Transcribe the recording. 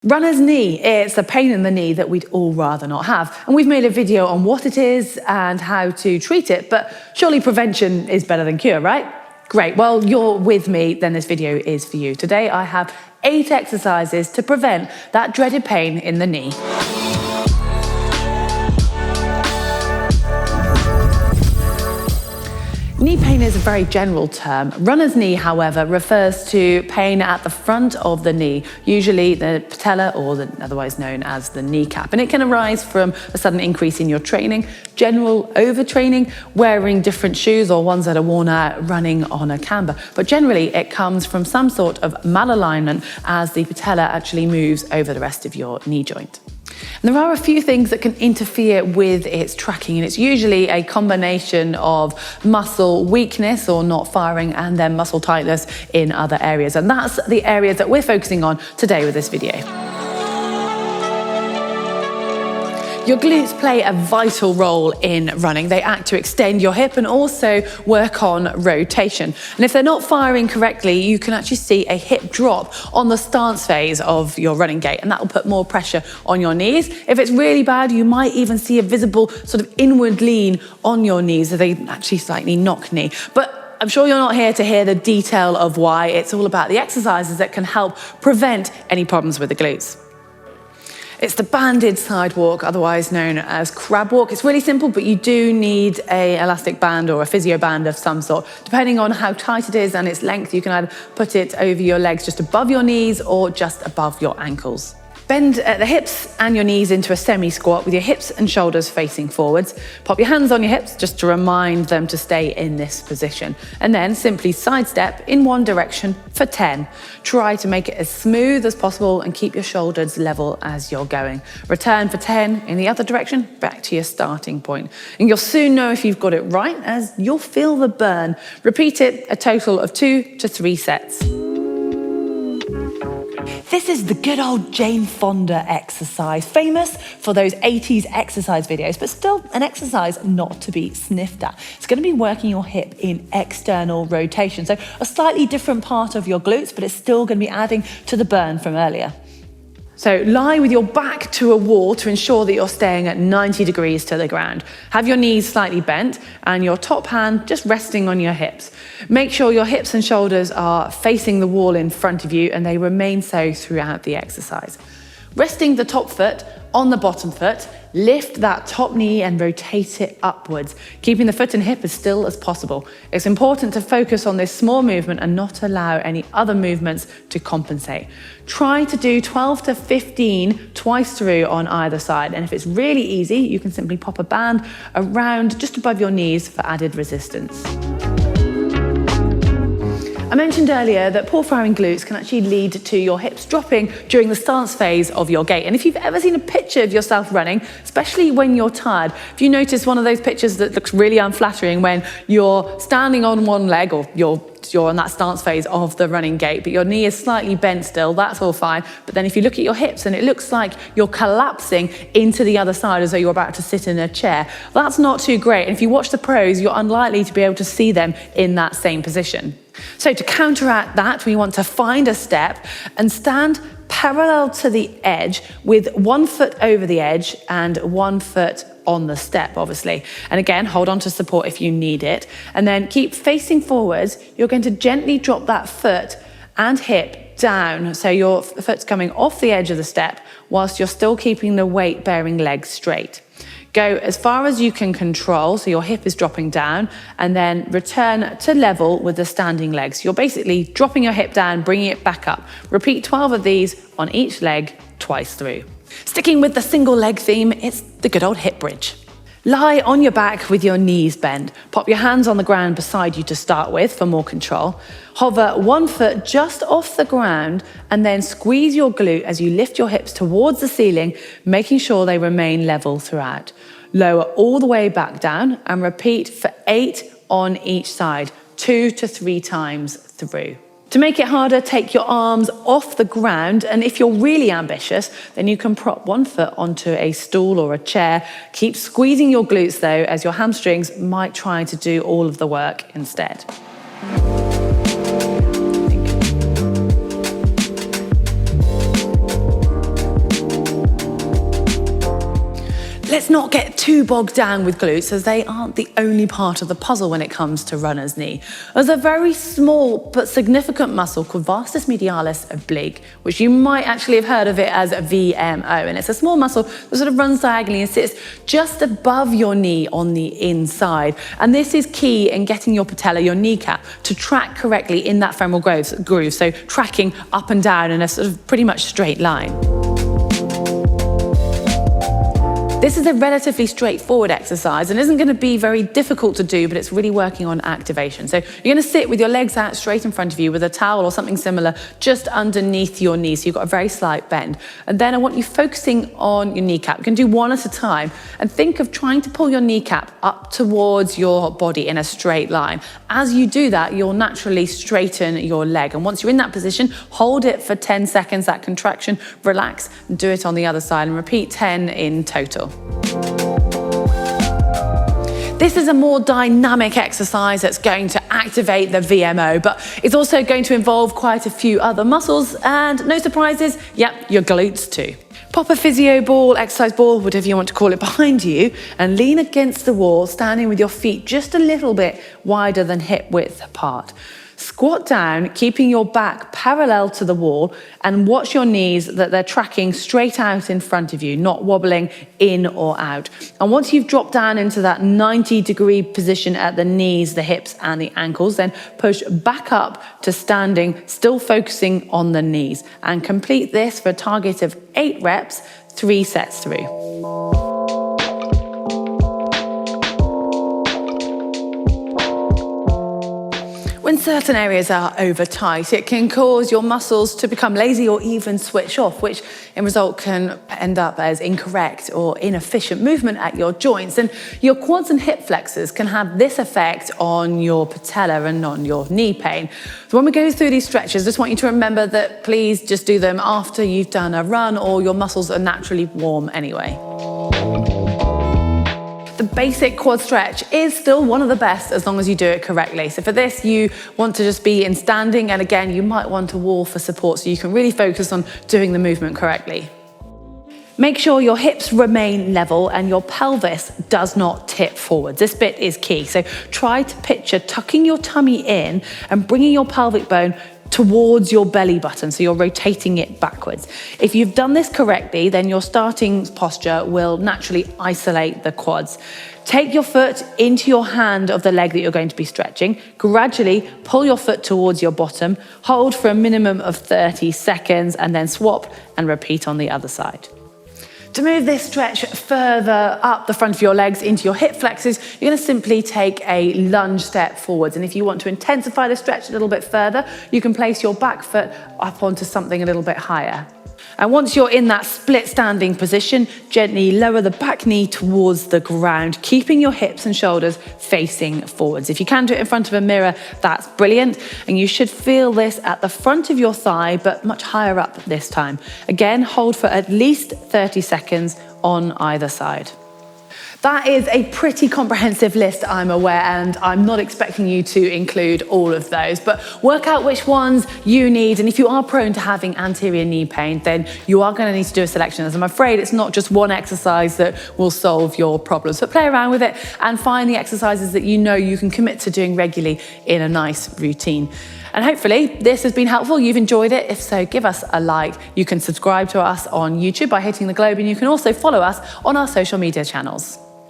Runner's knee, it's a pain in the knee that we'd all rather not have. And we've made a video on what it is and how to treat it, but surely prevention is better than cure, right? Great, well, you're with me, then this video is for you. Today I have 8 exercises to prevent that dreaded pain in the knee. Knee pain is a very general term. Runner's knee, however, refers to pain at the front of the knee, usually the patella or otherwise known as the kneecap. And it can arise from a sudden increase in your training, general overtraining, wearing different shoes or ones that are worn out, running on a camber. But generally it comes from some sort of malalignment as the patella actually moves over the rest of your knee joint. And there are a few things that can interfere with its tracking, and it's usually a combination of muscle weakness or not firing and then muscle tightness in other areas. And that's the areas that we're focusing on today with this video. Your glutes play a vital role in running. They act to extend your hip and also work on rotation. And if they're not firing correctly, you can actually see a hip drop on the stance phase of your running gait, and that will put more pressure on your knees. If it's really bad, you might even see a visible sort of inward lean on your knees, so they actually slightly knock knee. But I'm sure you're not here to hear the detail of why. It's all about the exercises that can help prevent any problems with the glutes. It's the banded side walk, otherwise known as crab walk. It's really simple, but you do need an elastic band or a physio band of some sort. Depending on how tight it is and its length, you can either put it over your legs just above your knees or just above your ankles. Bend the hips and your knees into a semi-squat with your hips and shoulders facing forwards. Pop your hands on your hips just to remind them to stay in this position. And then simply sidestep in one direction for 10. Try to make it as smooth as possible and keep your shoulders level as you're going. Return for 10 in the other direction, back to your starting point. And you'll soon know if you've got it right, as you'll feel the burn. Repeat it a total of 2 to 3 sets. This is the good old Jane Fonda exercise, famous for those 80s exercise videos, but still an exercise not to be sniffed at. It's going to be working your hip in external rotation, so a slightly different part of your glutes, but it's still going to be adding to the burn from earlier. So lie with your back to a wall to ensure that you're staying at 90 degrees to the ground. Have your knees slightly bent and your top hand just resting on your hips. Make sure your hips and shoulders are facing the wall in front of you and they remain so throughout the exercise. Resting the top foot on the bottom foot, lift that top knee and rotate it upwards, keeping the foot and hip as still as possible. It's important to focus on this small movement and not allow any other movements to compensate. Try to do 12 to 15 twice through on either side. And if it's really easy, you can simply pop a band around just above your knees for added resistance. I mentioned earlier that poor firing glutes can actually lead to your hips dropping during the stance phase of your gait. And if you've ever seen a picture of yourself running, especially when you're tired, if you notice one of those pictures that looks really unflattering when you're standing on one leg or you're on that stance phase of the running gait, but your knee is slightly bent still, that's all fine. But then if you look at your hips and it looks like you're collapsing into the other side as though you're about to sit in a chair, that's not too great. And if you watch the pros, you're unlikely to be able to see them in that same position. So to counteract that, we want to find a step and stand parallel to the edge with one foot over the edge and one foot on the step, obviously. And again, hold on to support if you need it. And then keep facing forwards. You're going to gently drop that foot and hip down. So your foot's coming off the edge of the step whilst you're still keeping the weight-bearing legs straight. Go as far as you can control, so your hip is dropping down, and then return to level with the standing legs. You're basically dropping your hip down, bringing it back up. Repeat 12 of these on each leg twice through. Sticking with the single leg theme, it's the good old hip bridge. Lie on your back with your knees bent. Pop your hands on the ground beside you to start with for more control. Hover one foot just off the ground and then squeeze your glute as you lift your hips towards the ceiling, making sure they remain level throughout. Lower all the way back down and repeat for 8 on each side, 2 to 3 times through. To make it harder, take your arms off the ground, and if you're really ambitious, then you can prop one foot onto a stool or a chair. Keep squeezing your glutes though, as your hamstrings might try to do all of the work instead. Let's not get too bogged down with glutes, as they aren't the only part of the puzzle when it comes to runner's knee. There's a very small but significant muscle called vastus medialis oblique, which you might actually have heard of it as a VMO. And it's a small muscle that sort of runs diagonally and sits just above your knee on the inside. And this is key in getting your patella, your kneecap, to track correctly in that femoral groove, so tracking up and down in a sort of pretty much straight line. This is a relatively straightforward exercise and isn't going to be very difficult to do, but it's really working on activation. So you're going to sit with your legs out straight in front of you with a towel or something similar just underneath your knee, so you've got a very slight bend. And then I want you focusing on your kneecap. You can do one at a time and think of trying to pull your kneecap up towards your body in a straight line. As you do that, you'll naturally straighten your leg. And once you're in that position, hold it for 10 seconds, that contraction, relax, and do it on the other side and repeat 10 in total. This is a more dynamic exercise that's going to activate the VMO, but it's also going to involve quite a few other muscles, and no surprises, yep, your glutes too. Pop a physio ball, exercise ball, whatever you want to call it, behind you and lean against the wall, standing with your feet just a little bit wider than hip width apart. Squat down, keeping your back parallel to the wall, and watch your knees that they're tracking straight out in front of you, not wobbling in or out. And once you've dropped down into that 90-degree position at the knees, the hips, and the ankles, then push back up to standing, still focusing on the knees. And complete this for a target of 8 reps, 3 sets through. When certain areas are over tight, it can cause your muscles to become lazy or even switch off, which in result can end up as incorrect or inefficient movement at your joints. And your quads and hip flexors can have this effect on your patella and on your knee pain. So when we go through these stretches, I just want you to remember that please just do them after you've done a run or your muscles are naturally warm anyway. The basic quad stretch is still one of the best as long as you do it correctly. So for this, you want to just be in standing, and again, you might want a wall for support so you can really focus on doing the movement correctly. Make sure your hips remain level and your pelvis does not tip forwards. This bit is key. So try to picture tucking your tummy in and bringing your pelvic bone towards your belly button, so you're rotating it backwards. If you've done this correctly, then your starting posture will naturally isolate the quads. Take your foot into your hand of the leg that you're going to be stretching. Gradually pull your foot towards your bottom, hold for a minimum of 30 seconds, and then swap and repeat on the other side. To move this stretch further up the front of your legs into your hip flexors, you're going to simply take a lunge step forwards. And if you want to intensify the stretch a little bit further, you can place your back foot up onto something a little bit higher. And once you're in that split standing position, gently lower the back knee towards the ground, keeping your hips and shoulders facing forwards. If you can do it in front of a mirror, that's brilliant. And you should feel this at the front of your thigh, but much higher up this time. Again, hold for at least 30 seconds on either side. That is a pretty comprehensive list, I'm aware, and I'm not expecting you to include all of those, but work out which ones you need. And if you are prone to having anterior knee pain, then you are going to need to do a selection, as I'm afraid it's not just one exercise that will solve your problems. But play around with it and find the exercises that you know you can commit to doing regularly in a nice routine. And hopefully this has been helpful. You've enjoyed it. If so, give us a like. You can subscribe to us on YouTube by hitting the globe, and you can also follow us on our social media channels.